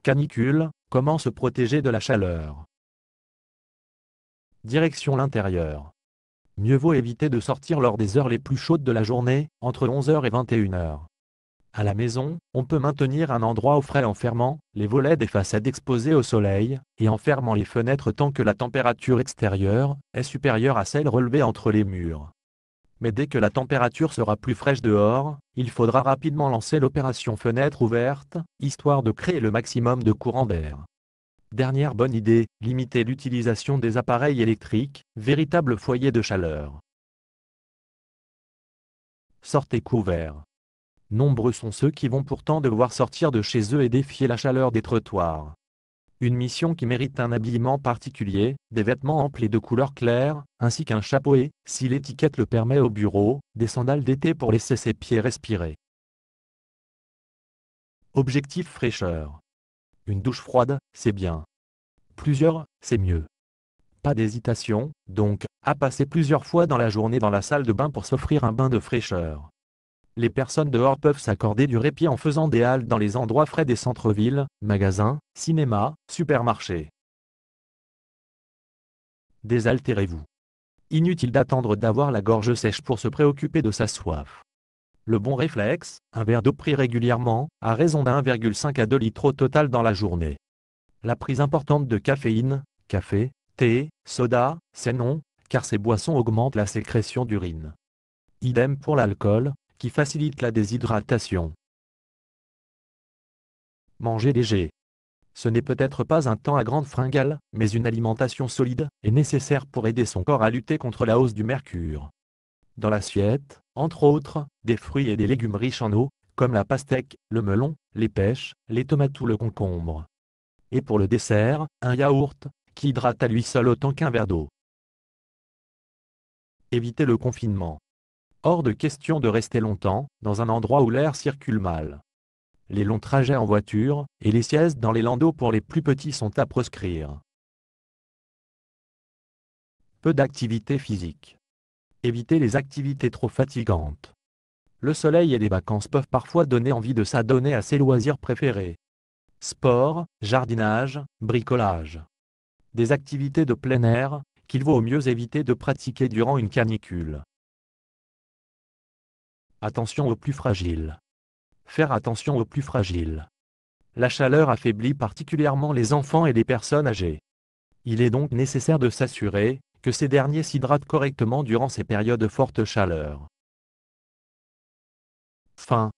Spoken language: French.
Canicule, comment se protéger de la chaleur? Direction l'intérieur. Mieux vaut éviter de sortir lors des heures les plus chaudes de la journée, entre 11 h et 21 h. À la maison, on peut maintenir un endroit au frais en fermant les volets des façades exposées au soleil et en fermant les fenêtres tant que la température extérieure est supérieure à celle relevée entre les murs. Mais dès que la température sera plus fraîche dehors, il faudra rapidement lancer l'opération fenêtre ouverte, histoire de créer le maximum de courant d'air. Dernière bonne idée, limiter l'utilisation des appareils électriques, véritable foyer de chaleur. Sortez couverts. Nombreux sont ceux qui vont pourtant devoir sortir de chez eux et défier la chaleur des trottoirs. Une mission qui mérite un habillement particulier, des vêtements amples et de couleur claire, ainsi qu'un chapeau et, si l'étiquette le permet au bureau, des sandales d'été pour laisser ses pieds respirer. Objectif fraîcheur. Une douche froide, c'est bien. Plusieurs, c'est mieux. Pas d'hésitation, donc, à passer plusieurs fois dans la journée dans la salle de bain pour s'offrir un bain de fraîcheur. Les personnes dehors peuvent s'accorder du répit en faisant des haltes dans les endroits frais des centres-villes, magasins, cinémas, supermarchés. Désaltérez-vous. Inutile d'attendre d'avoir la gorge sèche pour se préoccuper de sa soif. Le bon réflexe, un verre d'eau pris régulièrement, à raison d'1,5 à 2 litres au total dans la journée. La prise importante de caféine, café, thé, soda, c'est non, car ces boissons augmentent la sécrétion d'urine. Idem pour l'alcool, qui facilite la déshydratation. Manger léger. Ce n'est peut-être pas un temps à grande fringale, mais une alimentation solide est nécessaire pour aider son corps à lutter contre la hausse du mercure. Dans l'assiette, entre autres, des fruits et des légumes riches en eau, comme la pastèque, le melon, les pêches, les tomates ou le concombre. Et pour le dessert, un yaourt, qui hydrate à lui seul autant qu'un verre d'eau. Évitez le confinement. Hors de question de rester longtemps, dans un endroit où l'air circule mal. Les longs trajets en voiture, et les siestes dans les landaux pour les plus petits sont à proscrire. Peu d'activité physique. Évitez les activités trop fatigantes. Le soleil et les vacances peuvent parfois donner envie de s'adonner à ses loisirs préférés. Sport, jardinage, bricolage. Des activités de plein air, qu'il vaut au mieux éviter de pratiquer durant une canicule. Attention aux plus fragiles. Faire attention aux plus fragiles. La chaleur affaiblit particulièrement les enfants et les personnes âgées. Il est donc nécessaire de s'assurer que ces derniers s'hydratent correctement durant ces périodes de forte chaleur. Fin.